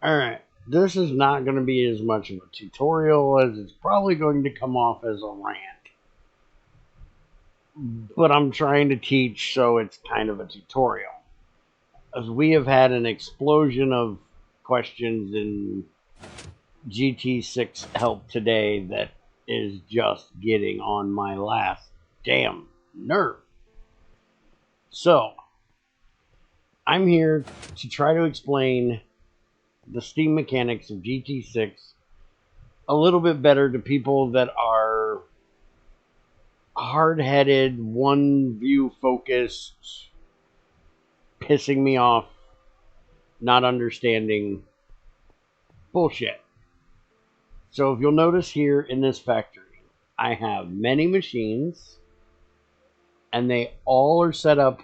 Alright, this is not going to be as much of a tutorial as it's probably going to come off as a rant. But I'm trying to teach, so it's kind of a tutorial. As we have had an explosion of questions in GT6 help today that is just getting on my last damn nerve. So, I'm here to try to explain the steam mechanics of GT6 a little bit better to people that are hard-headed, one-view focused, pissing me off, not understanding bullshit. So if you'll notice here in this factory, I have many machines, and they all are set up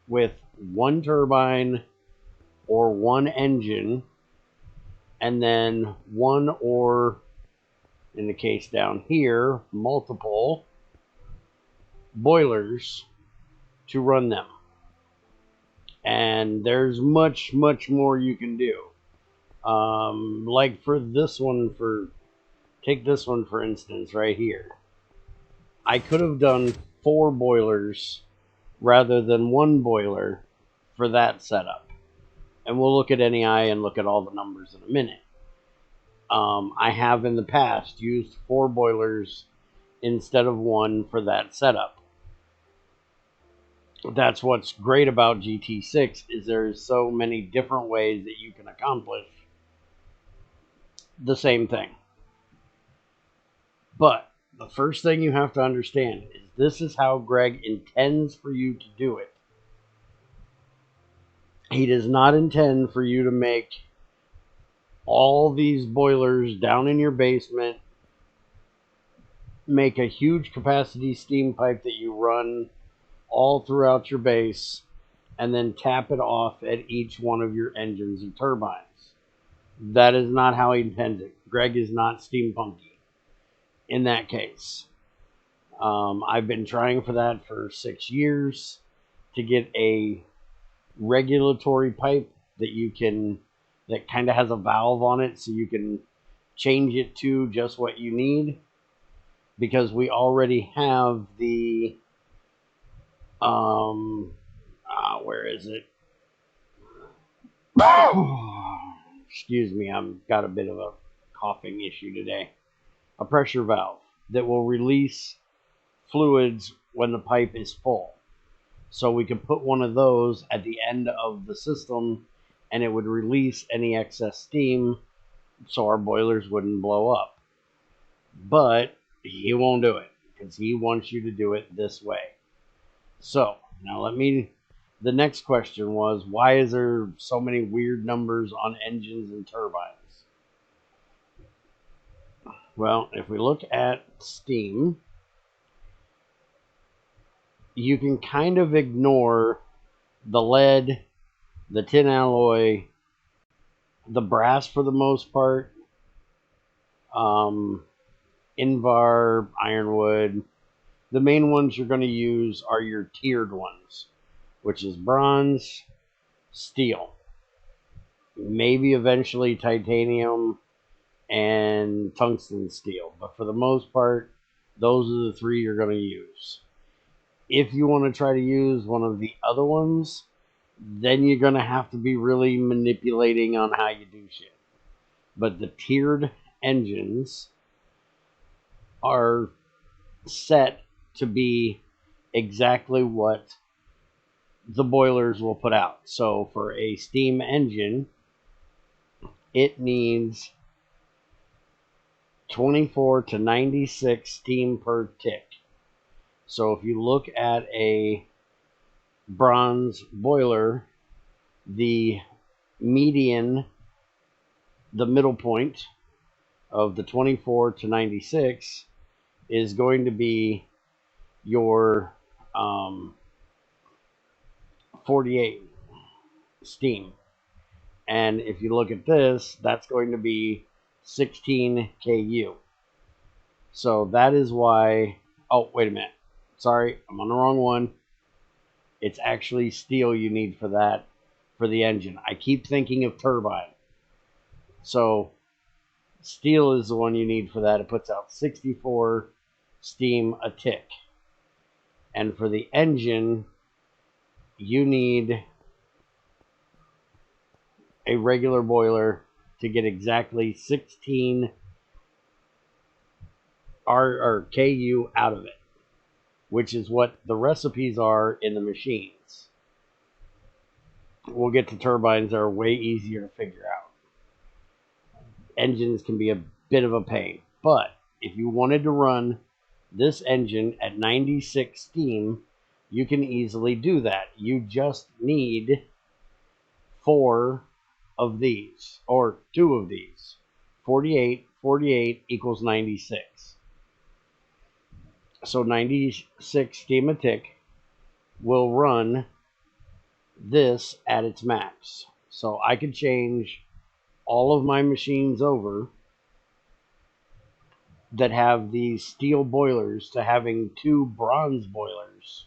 with one turbine or one engine, and then one, or in the case down here, multiple boilers to run them. And there's much more you can do. Like for this one, take this one for instance right here. I could have done 4 boilers rather than 1 boiler for that setup. And we'll look at NEI and look at all the numbers in a minute. I have in the past used 4 boilers instead of 1 for that setup. That's what's great about GT6, is there's so many different ways that you can accomplish the same thing. But the first thing you have to understand is this is how Greg intends for you to do it. He does not intend for you to make all these boilers down in your basement, make a huge capacity steam pipe that you run all throughout your base, and then tap it off at each one of your engines and turbines. That is not how he intends it. Greg is not steampunky in that case. I've been trying for that for 6 years to get a regulatory pipe that kind of has a valve on it so you can change it to just what you need, because we already have the where is it? Excuse me, I've got a bit of a coughing issue today. A pressure valve that will release fluids when the pipe is full. So we could put one of those at the end of the system, and it would release any excess steam so our boilers wouldn't blow up. But he won't do it because he wants you to do it this way. So now the next question was, why is there so many weird numbers on engines and turbines? Well, if we look at steam, you can kind of ignore the lead, the tin alloy, the brass for the most part, Invar, ironwood. The main ones you're going to use are your tiered ones, which is bronze, steel, maybe eventually titanium and tungsten steel. But for the most part, those are the 3 you're going to use. If you want to try to use one of the other ones, then you're going to have to be really manipulating on how you do shit. But the tiered engines are set to be exactly what the boilers will put out. So for a steam engine, it needs 24 to 96 steam per tick. So if you look at a bronze boiler, the median, the middle point of the 24 to 96 is going to be your 48 steam. And if you look at this, that's going to be 16 KU. So that is why, oh, wait a minute. Sorry, I'm on the wrong one. It's actually steel you need for that, for the engine. I keep thinking of turbine. So steel is the one you need for that. It puts out 64 steam a tick. And for the engine, you need a regular boiler to get exactly 16 KU out of it, which is what the recipes are in the machines. We'll get to turbines that are way easier to figure out. Engines can be a bit of a pain, but if you wanted to run this engine at 96 steam, you can easily do that. You just need 4 of these, or 2 of these. 48 equals 96. So 96 steam a tick will run this at its max. So I could change all of my machines over that have these steel boilers to having 2 bronze boilers,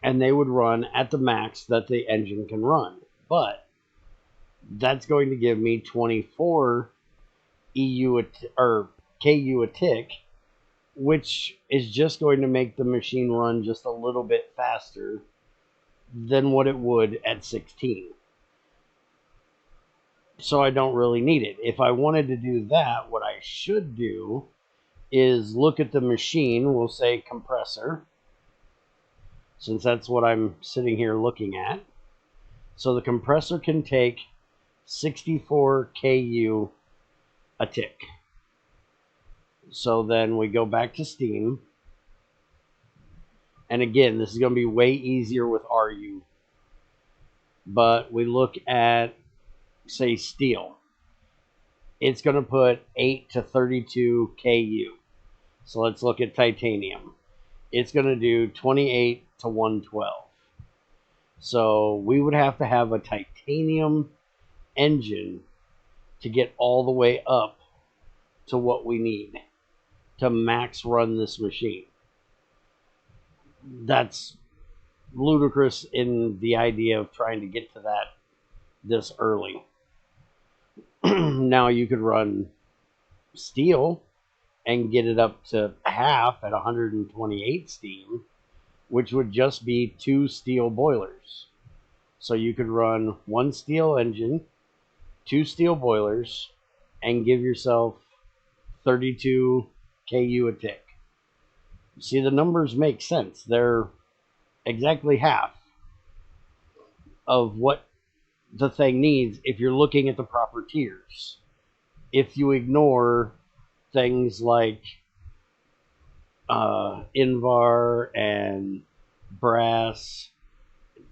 and they would run at the max that the engine can run. But that's going to give me 24 KU a tick, which is just going to make the machine run just a little bit faster than what it would at 16. So I don't really need it. If I wanted to do that, what I should do is look at the machine. We'll say compressor, since that's what I'm sitting here looking at. So the compressor can take 64 KU a tick. So then we go back to steam. And again, this is going to be way easier with RU. But we look at, say, steel. It's going to put 8 to 32 KU. So let's look at titanium. It's going to do 28 to 112. So we would have to have a titanium engine to get all the way up to what we need to max run this machine. That's ludicrous in the idea of trying to get to that this early. Now you could run steel and get it up to half at 128 steam, which would just be 2 steel boilers. So you could run 1 steel engine, 2 steel boilers, and give yourself 32 KU a tick. See, the numbers make sense. They're exactly half of what the thing needs if you're looking at the proper tiers. If you ignore things like Invar and brass,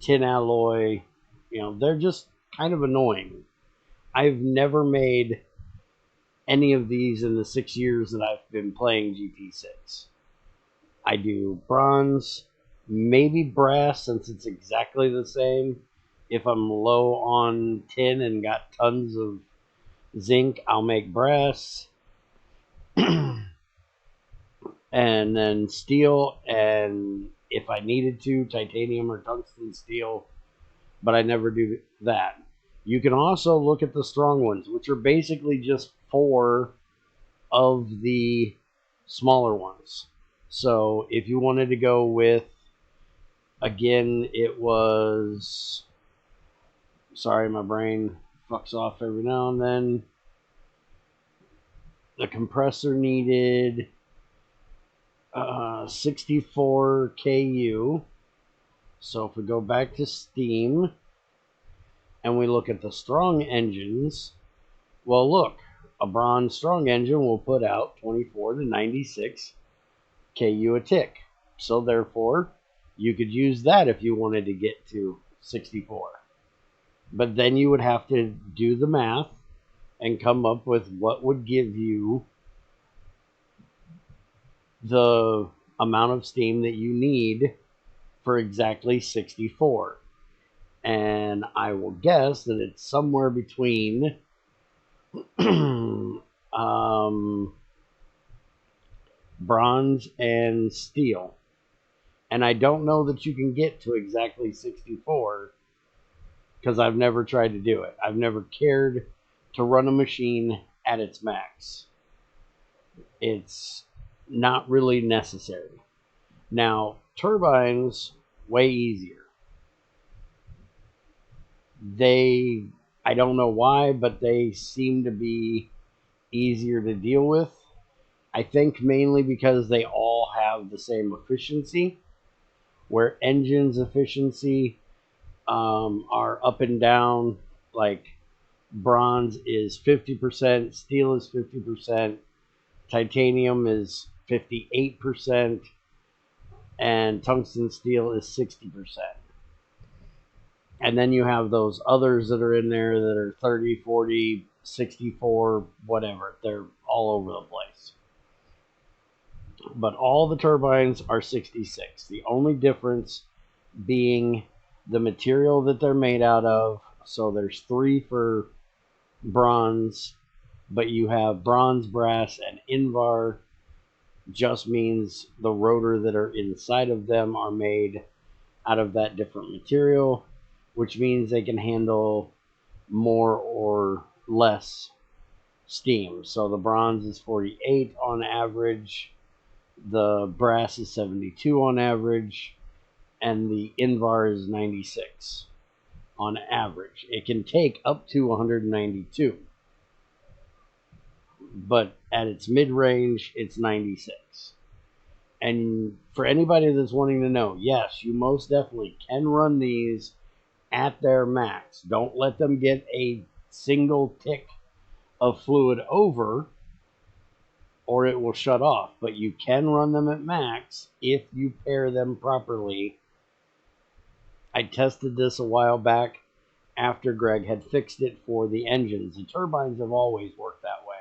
tin alloy, they're just kind of annoying. I've never made any of these in the 6 years that I've been playing GT6. I do bronze, maybe brass, since it's exactly the same. If I'm low on tin and got tons of zinc, I'll make brass. And then steel, and if I needed to, titanium or tungsten steel, but I never do that. You can also look at the strong ones, which are basically just 4 of the smaller ones. So if you wanted to go with, again, it was, sorry, my brain fucks off every now and then. The compressor needed 64 KU. So if we go back to steam and we look at the strong engines, well, look, a bronze strong engine will put out 24 to 96 KU a tick. So therefore, you could use that if you wanted to get to 64. But then you would have to do the math and come up with what would give you the amount of steam that you need for exactly 64. And I will guess that it's somewhere between bronze and steel. And I don't know that you can get to exactly 64 because I've never tried to do it. I've never cared to run a machine at its max. It's not really necessary. Now, turbines, way easier. I don't know why, but they seem to be easier to deal with. I think mainly because they all have the same efficiency, where engines efficiency are up and down. Like bronze is 50%, steel is 50%, titanium is 58%, and tungsten steel is 60%. And then you have those others that are in there that are 30, 40, 64, whatever. They're all over the place. But all the turbines are 66. The only difference being the material that they're made out of. So there's 3 for bronze, but you have bronze, brass, and Invar. Just means the rotor that are inside of them are made out of that different material, which means they can handle more or less steam. So the bronze is 48 on average, the brass is 72 on average, and the Invar is 96 on average. It can take up to 192, but at its mid-range, it's 96. And for anybody that's wanting to know, yes, you most definitely can run these at their max. Don't let them get a single tick of fluid over, or it will shut off. But you can run them at max if you pair them properly. I tested this a while back after Greg had fixed it for the engines. The turbines have always worked that way,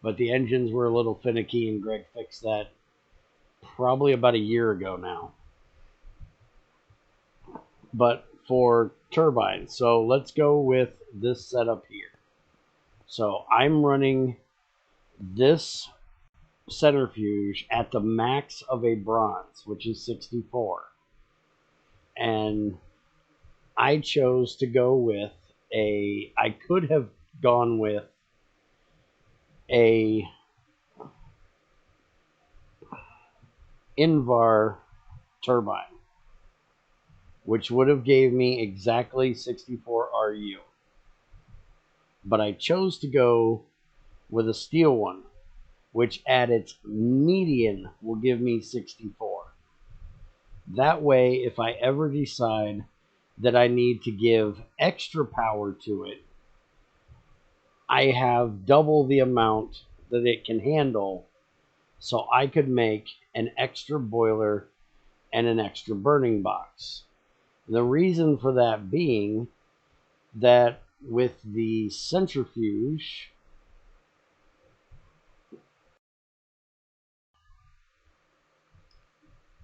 but the engines were a little finicky, and Greg fixed that probably about a year ago now. But for turbines, so let's go with this setup here. So I'm running this centrifuge at the max of a bronze, which is 64. And I chose to go with I could have gone with a Invar turbine, which would have gave me exactly 64 RU. But I chose to go with a steel one, which at its median will give me 64. That way, if I ever decide that I need to give extra power to it, I have double the amount that it can handle, so I could make an extra boiler and an extra burning box. The reason for that being that with the centrifuge,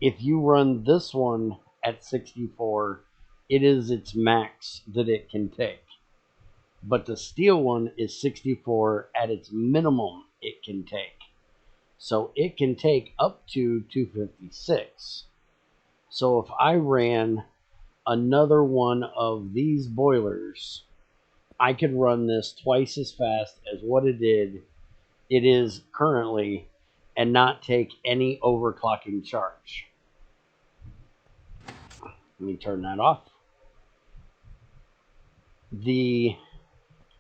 if you run this one at 64, it is its max that it can take. But the steel one is 64 at its minimum it can take. So it can take up to 256. So if I ran another one of these boilers, I could run this twice as fast as what it is currently, and not take any overclocking charge. Let me turn that off.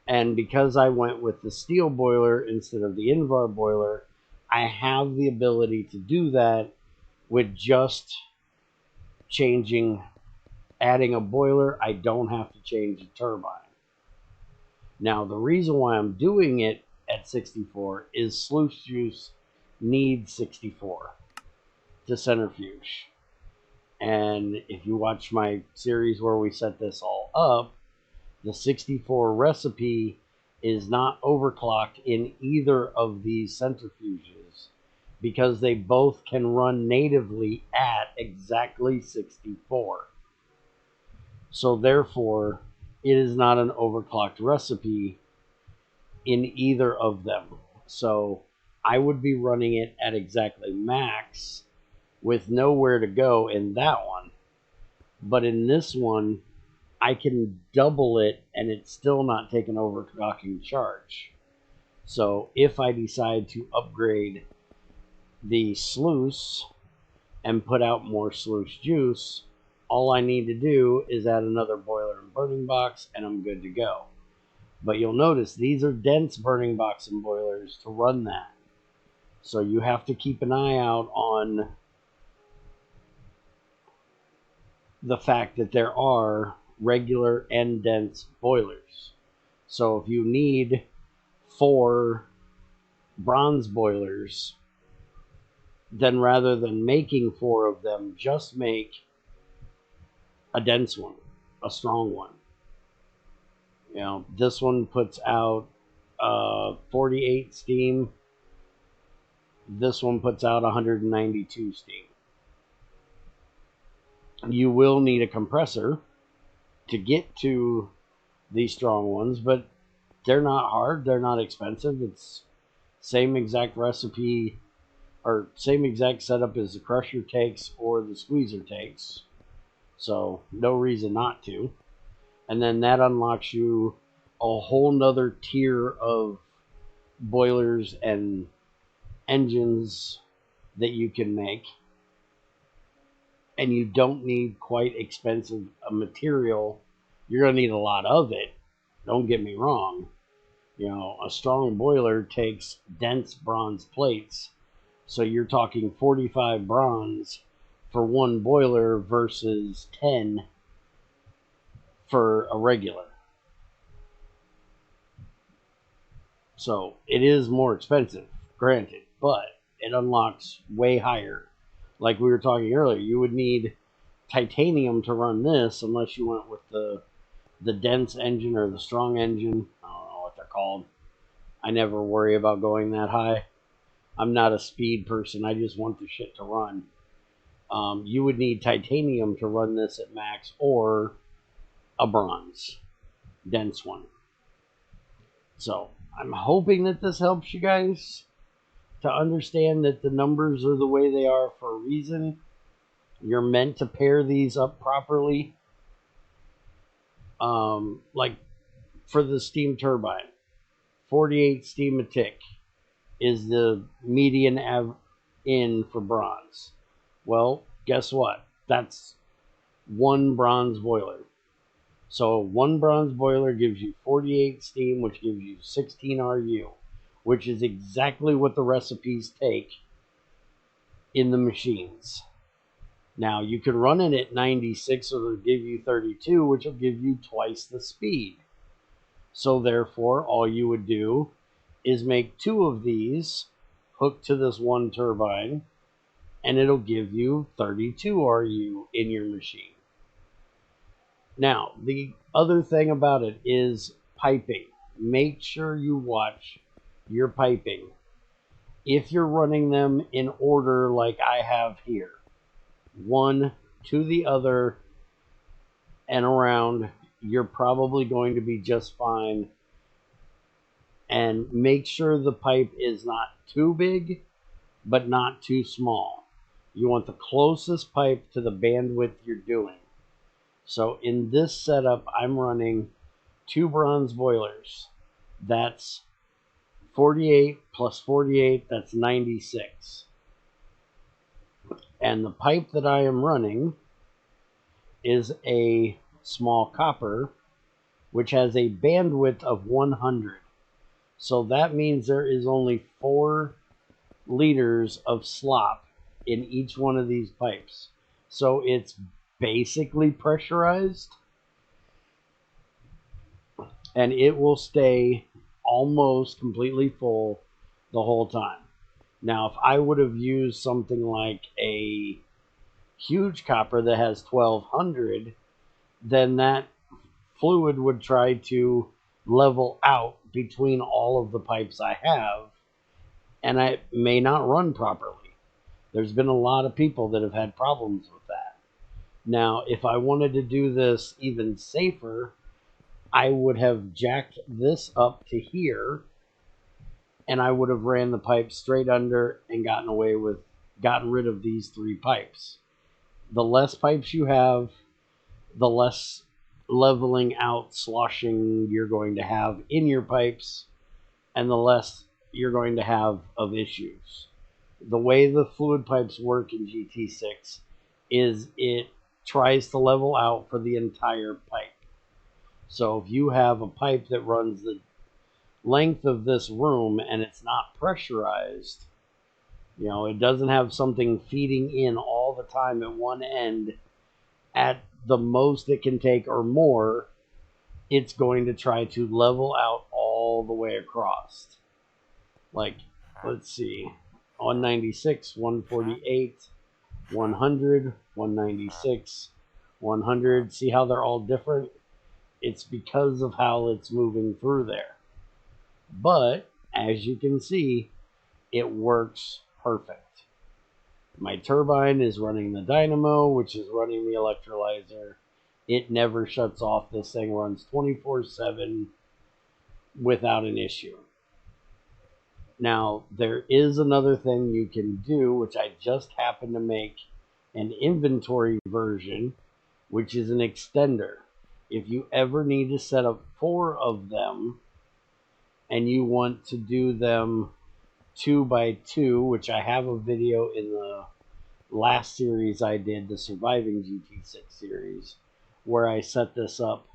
And because I went with the steel boiler instead of the Invar boiler, I have the ability to do that with just adding a boiler. I don't have to change the turbine. Now, the reason why I'm doing it at 64 is sluice juice needs 64 to centrifuge. And if you watch my series where we set this all up, the 64 recipe is not overclocked in either of these centrifuges because they both can run natively at exactly 64. So therefore, it is not an overclocked recipe in either of them. So I would be running it at exactly max with nowhere to go in that one. But in this one, I can double it and it's still not taking overclocking charge. So if I decide to upgrade the sluice and put out more sluice juice, all I need to do is add another boiler and burning box and I'm good to go. But you'll notice these are dense burning box and boilers to run that. So you have to keep an eye out on the fact that there are regular and dense boilers. So if you need 4 bronze boilers, then rather than making 4 of them, just make a dense one, a strong one. You know, this one puts out 48 steam. This one puts out 192 steam. You will need a compressor to get to these strong ones, but they're not hard, they're not expensive. It's same exact recipe or same exact setup as the crusher takes or the squeezer takes. So no reason not to. And then that unlocks you a whole nother tier of boilers and engines that you can make. And you don't need quite expensive material. You're going to need a lot of it. Don't get me wrong. You know, a strong boiler takes dense bronze plates. So you're talking 45 bronze for one boiler versus 10 for a regular. So it is more expensive, granted, but it unlocks way higher. Like we were talking earlier, you would need titanium to run this unless you went with the dense engine or the strong engine. I don't know what they're called. I never worry about going that high. I'm not a speed person. I just want the shit to run. You would need titanium to run this at max or a bronze dense one. So I'm hoping that this helps you guys to understand that the numbers are the way they are for a reason. You're meant to pair these up properly. Like for the steam turbine, 48 steam a tick is the median in for bronze. Well, guess what? That's one bronze boiler. So one bronze boiler gives you 48 steam, which gives you 16 RU, which is exactly what the recipes take in the machines. Now, you could run it at 96, or they'll give you 32, which will give you twice the speed. So therefore, all you would do is make 2 of these hooked to this one turbine, and it'll give you 32 RU in your machine. Now, the other thing about it is piping. Make sure you watch your piping. If you're running them in order like I have here, one to the other and around, you're probably going to be just fine. And make sure the pipe is not too big, but not too small. You want the closest pipe to the bandwidth you're doing. So in this setup, I'm running 2 bronze boilers. That's 48 plus 48, that's 96. And the pipe that I am running is a small copper, which has a bandwidth of 100. So that means there is only 4 liters of slop in each one of these pipes. So it's basically pressurized, and it will stay almost completely full the whole time. Now, if I would have used something like a huge copper that has 1200, then that fluid would try to level out between all of the pipes I have, and it may not run properly. There's been a lot of people that have had problems with that. Now, if I wanted to do this even safer, I would have jacked this up to here, and I would have ran the pipe straight under and gotten rid of these 3 pipes. The less pipes you have, the less leveling out sloshing you're going to have in your pipes, and the less you're going to have of issues. The way the fluid pipes work in GT6 is it tries to level out for the entire pipe. So if you have a pipe that runs the length of this room and it's not pressurized, it doesn't have something feeding in all the time at one end at the most it can take or more, it's going to try to level out all the way across. Like, let's see, 196, 148, 100, 196, 100. See how they're all different? It's because of how it's moving through there. But, as you can see, it works perfect. My turbine is running the dynamo, which is running the electrolyzer. It never shuts off. This thing runs 24/7 without an issue. Now, there is another thing you can do, which I just happened to make an inventory version, which is an extender. If you ever need to set up 4 of them, and you want to do them 2x2, which I have a video in the last series I did, the Surviving GT6 series, where I set this up.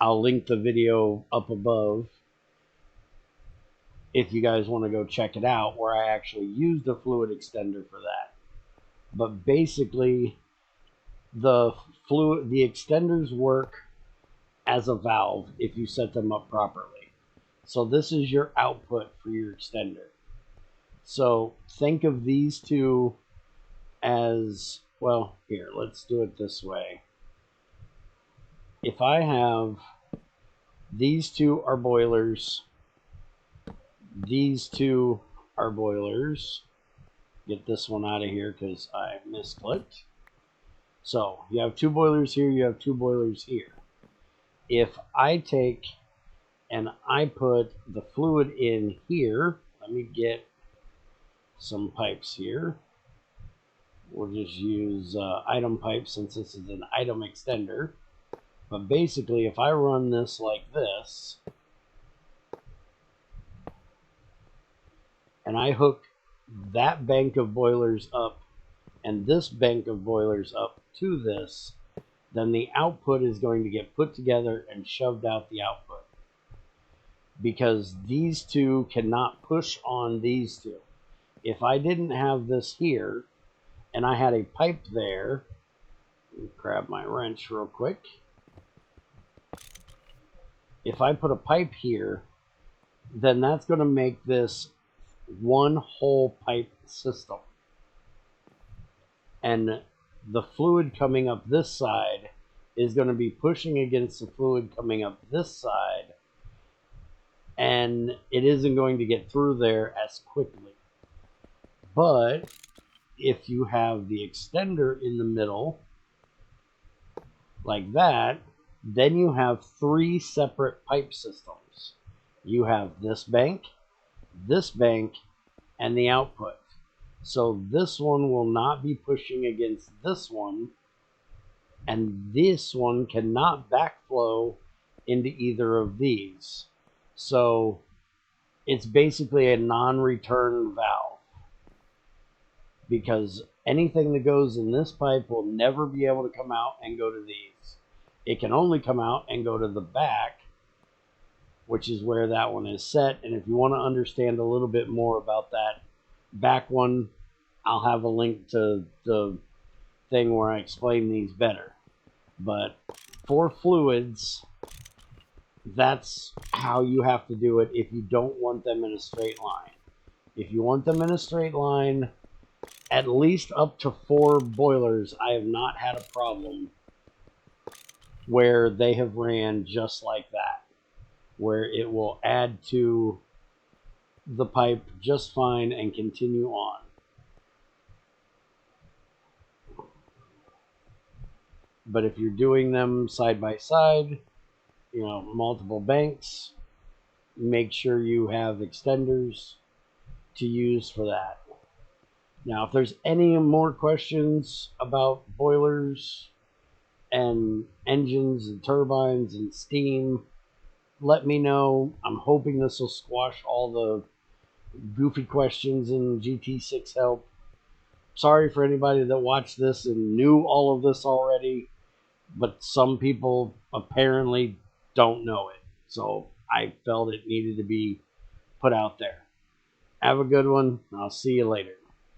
I'll link the video up above if you guys want to go check it out, where I actually used a fluid extender for that. But basically, the extenders work as a valve if you set them up properly. So this is your output for your extender. So think of these two as, well, here, let's do it this way. If I have, these two are boilers, these two are boilers. Get this one out of here because I misclicked. So you have 2 boilers here, you have 2 boilers here. If I take and I put the fluid in here, let me get some pipes here. We'll just use item pipes since this is an item extender. But basically, if I run this like this, and I hook that bank of boilers up and this bank of boilers up to this, then the output is going to get put together and shoved out the output. Because these two cannot push on these two. If I didn't have this here, and I had a pipe there, let me grab my wrench real quick. If I put a pipe here, then that's going to make this one whole pipe system. And the fluid coming up this side is going to be pushing against the fluid coming up this side, and it isn't going to get through there as quickly. But if you have the extender in the middle, like that, then you have 3 separate pipe systems. You have this bank, and the output. So this one will not be pushing against this one, and this one cannot backflow into either of these. So it's basically a non-return valve, because anything that goes in this pipe will never be able to come out and go to these. It can only come out and go to the back, which is where that one is set. And if you want to understand a little bit more about that back one, I'll have a link to the thing where I explain these better. But for fluids, that's how you have to do it if you don't want them in a straight line. If you want them in a straight line, at least up to 4 boilers, I have not had a problem where they have ran just like that, where it will add to the pipe just fine and continue on. But if you're doing them side by side, multiple banks, make sure you have extenders to use for that. Now, if there's any more questions about boilers, and engines and turbines and steam, let me know. I'm hoping this will squash all the goofy questions in GT6 help. Sorry for anybody that watched this and knew all of this already, but some people apparently don't know it. So I felt it needed to be put out there. Have a good one. I'll see you later.